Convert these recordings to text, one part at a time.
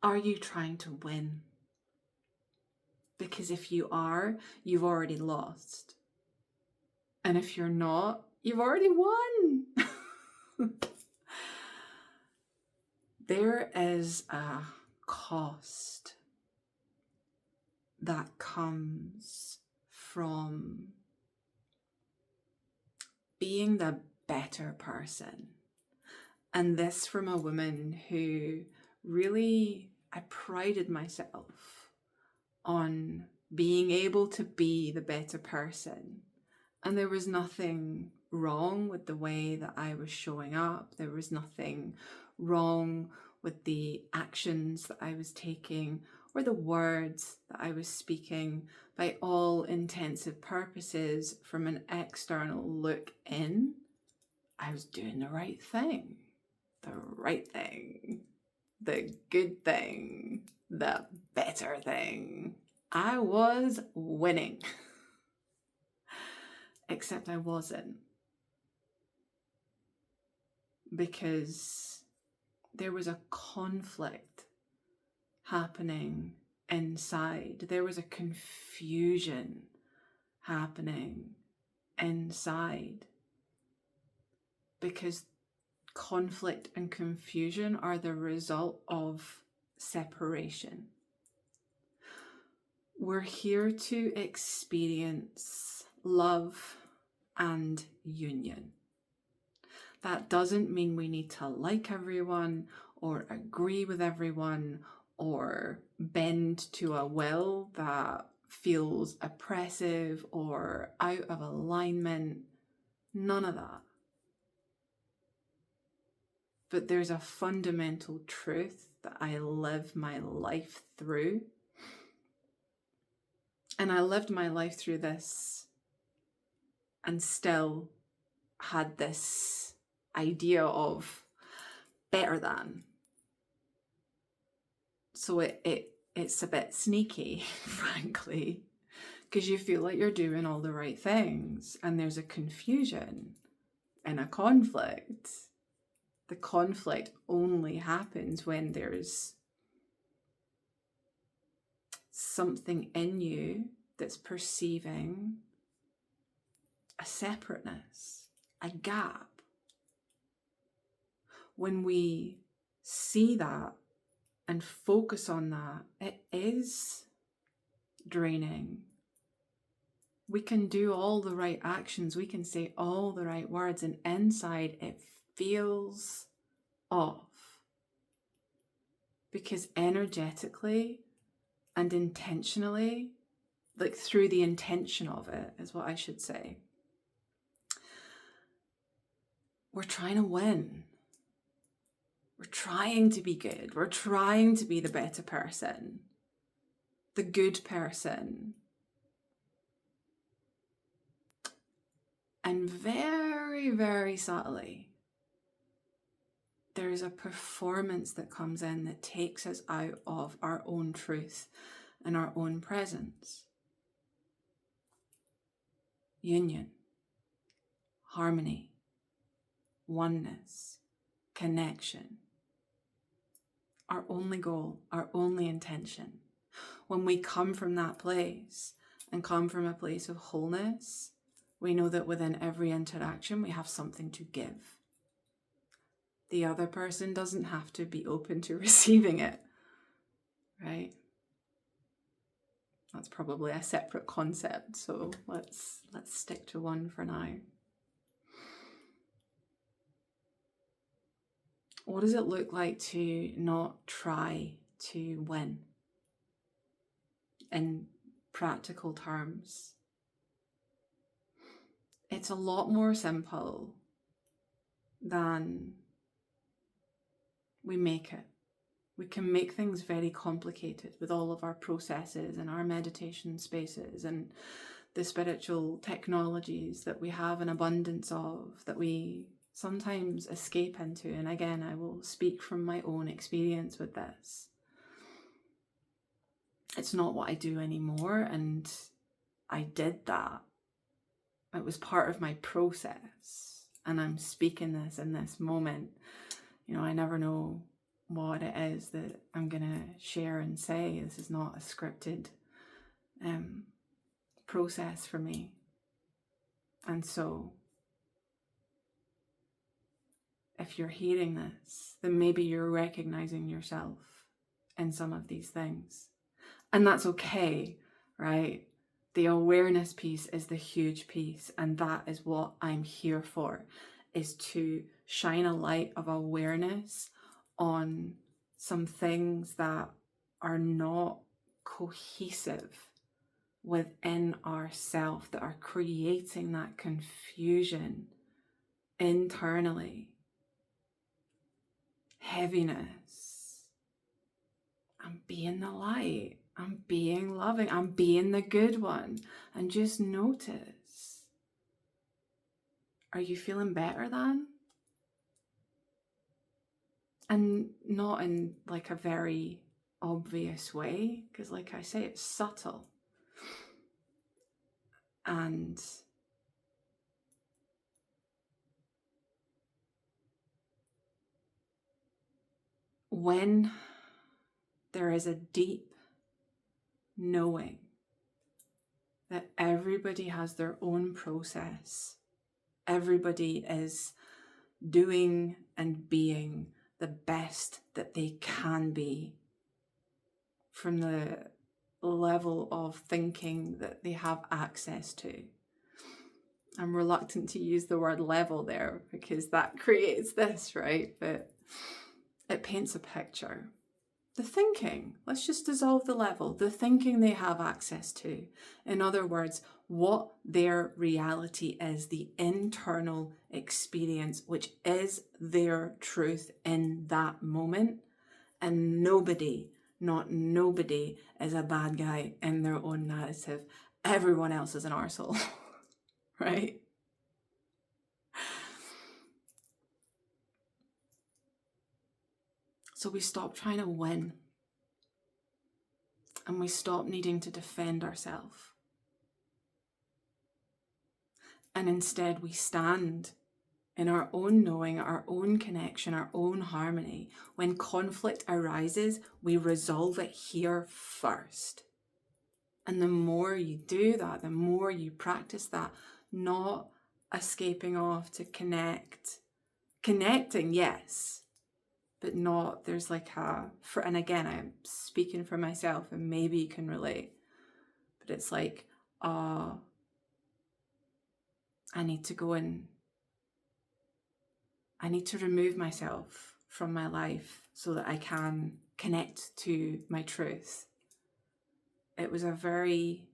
Are you trying to win? Because if you are, you've already lost. And if you're not, you've already won. There is a cost that comes from being the better person. And this from a woman who really, I prided myself on being able to be the better person. And there was nothing wrong with the way that I was showing up. There was nothing wrong with the actions that I was taking or the words that I was speaking. By all intensive purposes, from an external look in, I was doing the right thing. The right thing. The good thing. The better thing. I was winning. Except I wasn't. Because there was a conflict happening inside. There was a confusion happening inside. Because conflict and confusion are the result of separation. We're here to experience love and union. That doesn't mean we need to like everyone or agree with everyone or bend to a will that feels oppressive or out of alignment. None of that. But there's a fundamental truth that I live my life through. And I lived my life through this and still had this idea of better than. So it's a bit sneaky, frankly, because you feel like you're doing all the right things and there's a confusion and a conflict. The conflict only happens when there's something in you that's perceiving a separateness, a gap. When we see that and focus on that, it is draining. We can do all the right actions, we can say all the right words, and inside it feels off. Because energetically and intentionally, like through the intention of it is what I should say, we're trying to win. We're trying to be good. We're trying to be the better person, the good person. And very, very subtly, there's a performance that comes in that takes us out of our own truth and our own presence. Union, harmony, oneness, connection. Our only goal, our only intention. When we come from that place and come from a place of wholeness, we know that within every interaction we have something to give. The other person doesn't have to be open to receiving it, right? That's probably a separate concept, so let's stick to one for now. What does it look like to not try to win? In practical terms, it's a lot more simple than we make it. We can make things very complicated with all of our processes and our meditation spaces and the spiritual technologies that we have an abundance of, that we sometimes escape into. And again, I will speak from my own experience with this. It's not what I do anymore, and I did that. It was part of my process, and I'm speaking this in this moment. You know, I never know what it is that I'm going to share and say. This is not a scripted process for me. And so if you're hearing this, then maybe you're recognizing yourself in some of these things. And that's okay, right? The awareness piece is the huge piece, and that is what I'm here for, is to shine a light of awareness on some things that are not cohesive within ourself, that are creating that confusion internally, heaviness. I'm being the light. I'm being loving. I'm being the good one. And just notice, are you feeling better than? And not in like a very obvious way, because like I say, it's subtle. And when there is a deep knowing that everybody has their own process, everybody is doing and being the best that they can be from the level of thinking that they have access to. I'm reluctant to use the word level there because that creates this, right? But it paints a picture. The thinking, let's just dissolve the level, the thinking they have access to. In other words, what their reality is, the internal experience, which is their truth in that moment. And nobody, not nobody, is a bad guy in their own narrative. Everyone else is an arsehole, right? So we stop trying to win. And we stop needing to defend ourselves. And instead we stand in our own knowing, our own connection, our own harmony. When conflict arises, we resolve it here first. And the more you do that, the more you practice that, not escaping off to connect. Connecting, yes, but not, there's like and again, I'm speaking for myself and maybe you can relate, but it's like, I need to go and I need to remove myself from my life so that I can connect to my truth. It was a very,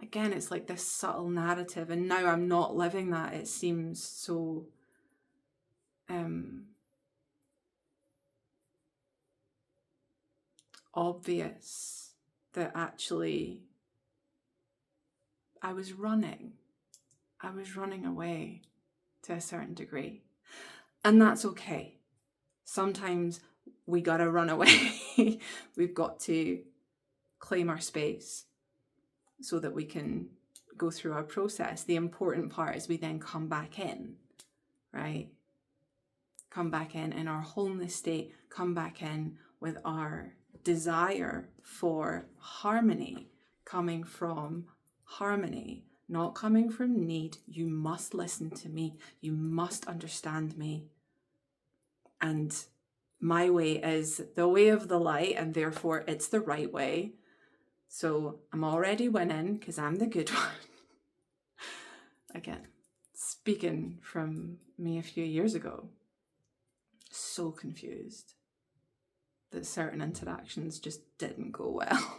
again, it's like this subtle narrative, and now I'm not living that. It seems so obvious that actually I was running away to a certain degree. And that's okay. Sometimes we gotta run away. We've got to claim our space so that we can go through our process. The important part is we then come back in, right? Come back in our wholeness state, come back in with our desire for harmony, coming from harmony, not coming from need. You must listen to me. You must understand me. And my way is the way of the light, and therefore it's the right way. So I'm already winning because I'm the good one. Again, speaking from me a few years ago, so confused that certain interactions just didn't go well.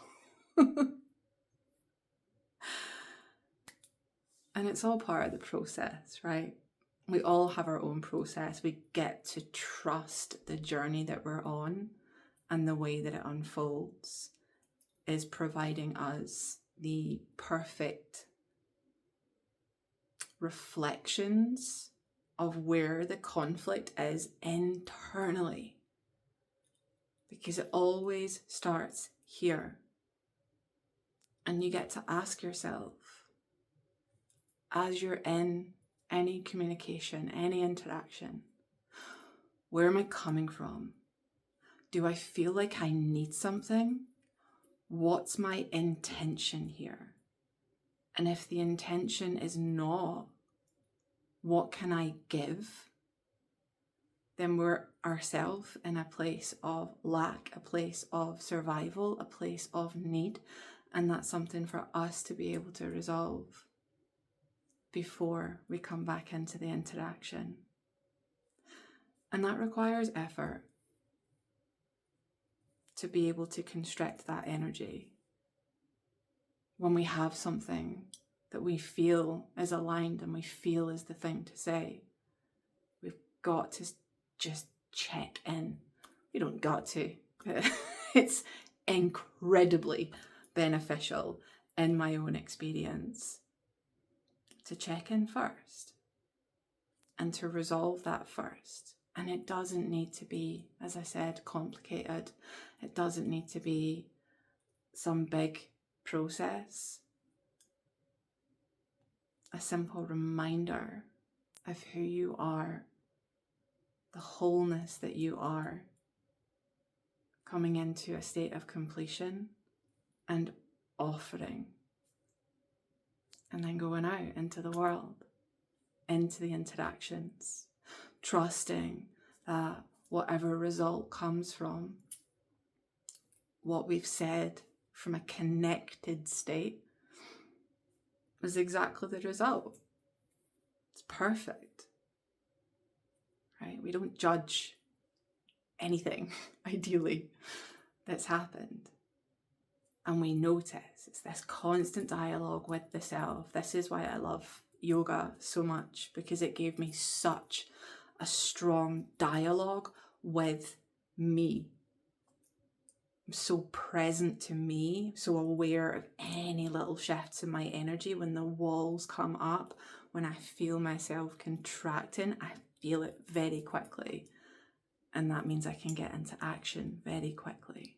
And it's all part of the process, right? We all have our own process. We get to trust the journey that we're on, and the way that it unfolds is providing us the perfect reflections of where the conflict is internally. Because it always starts here. And you get to ask yourself, as you're in any communication, any interaction, where am I coming from? Do I feel like I need something? What's my intention here? And if the intention is not, what can I give? Then we're ourselves in a place of lack, a place of survival, a place of need. And that's something for us to be able to resolve before we come back into the interaction. And that requires effort to be able to constrict that energy. When we have something that we feel is aligned and we feel is the thing to say, we've got to just check in. We don't got to. It's incredibly beneficial in my own experience to check in first and to resolve that first. And it doesn't need to be, as I said, complicated. It doesn't need to be some big process. A simple reminder of who you are, the wholeness that you are, coming into a state of completion and offering, and then going out into the world, into the interactions, trusting that whatever result comes from what we've said from a connected state is exactly the result. It's perfect, right? We don't judge anything, ideally, that's happened. And we notice it's this constant dialogue with the self. This is why I love yoga so much, because it gave me such a strong dialogue with me. I'm so present to me, so aware of any little shifts in my energy. When the walls come up, when I feel myself contracting, I feel it very quickly. And that means I can get into action very quickly.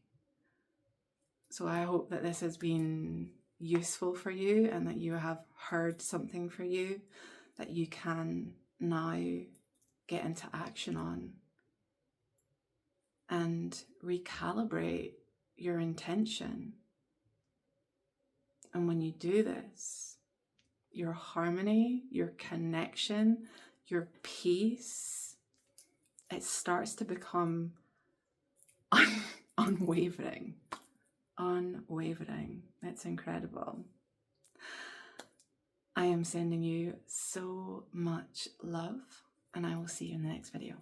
So I hope that this has been useful for you and that you have heard something for you that you can now get into action on and recalibrate your intention. And when you do this, your harmony, your connection, your peace, it starts to become unwavering. Unwavering. It's incredible. I am sending you so much love, and I will see you in the next video.